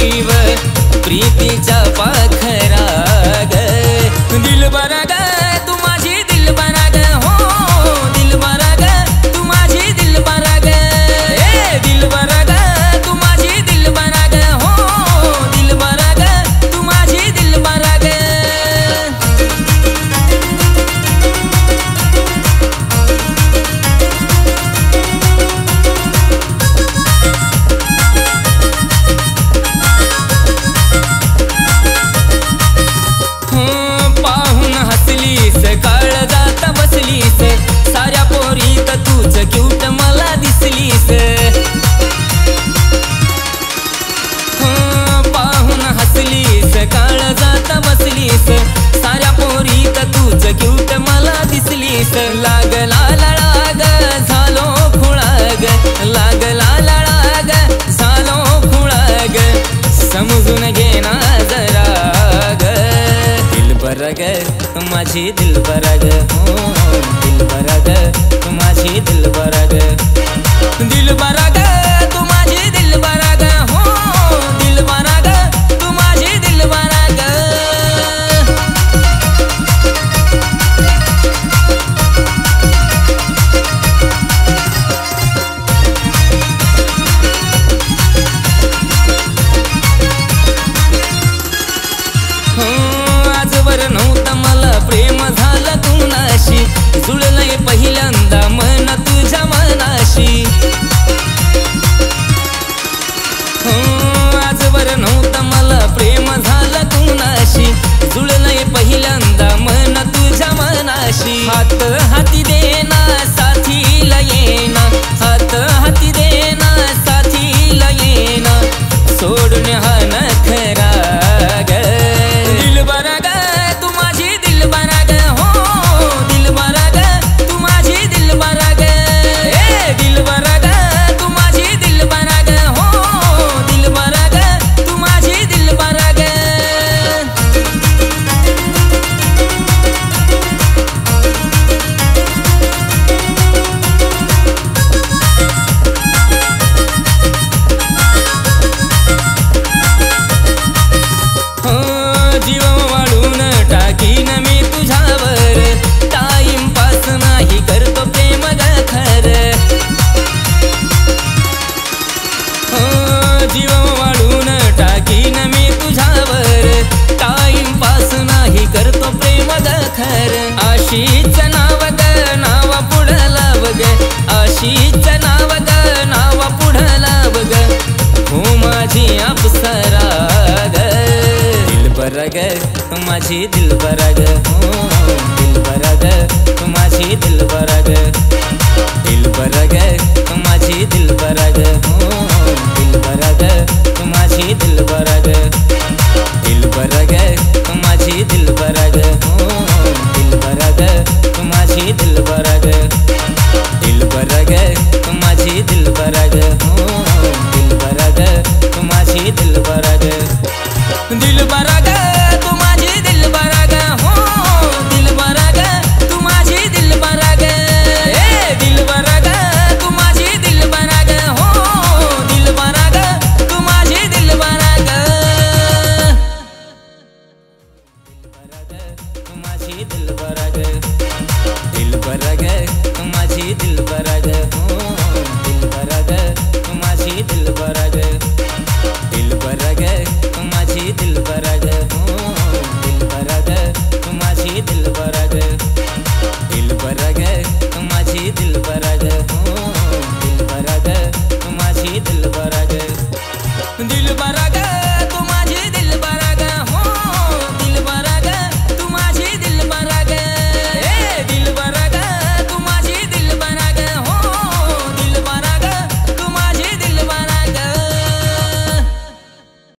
जीव प्रीतीचा पाखरा ग दिलबरा ग तू माझी दिलबरा ग हो दिलबरा ग तू माझी दिलबरा ग ए दिलबरा ग तू माझी दिलबरा ग हो दिलबरा ग तू माझी दिलबरा ग काळजात बसलीस साऱ्या पोरीत तूच क्यूट मला दिसलीस पाहून हसलीस काळजात बसलीस साऱ्या पोरीत तूच क्यूट मला दिसलीस लागला लळाग झालो खुळाग लागला लळाग झालो खुळाग समजून घे ना जरा ग दिलबरा ग माझी दिलबरा ग हो दिलबरा ग तू माझी दिलबरा ग दिलबरा ग तू माझी दिलबरा ग हो दिलबरा ग तू माझी दिलबरा ग आजवर नव्हतं मला प्रेम झालं कुणाशी जुळलंय पहिल्यांदा मन तुझ्या मनाशी आजवर नव्हतं मला प्रेम झालं कुणाशी जुळलंय पहिल्यांदा मन तुझ्या मनाशी हात हाती देना साथीला येना हात हाती देना साथीला येना सोडून हा नखरा ग दिलबरा ग तू माझी दिलबरा ग हो दिलबरा ग तू माझी दिलबरा ग ए दिलबरा ग तू माझी दिलबरा ग हो दिलबरा ग तू माझी दिलबरा ग जीव वाळून टाकीन मी तुझ्यावर टाइमपास नाही करतो प्रेम ग खर जीव वाळून टाकीन मी तुझ्यावर टाइमपास नाही करतो प्रेम ग खर आशीच नाव ग नाव पुढं लाव ग आशीच नाव ग नाव पुढं लाव ग हो माझी अप्सरा ग दिलबरा ग तू माझी दिलबरा ग हो दिलबरा ग तू माझी दिलबरा ग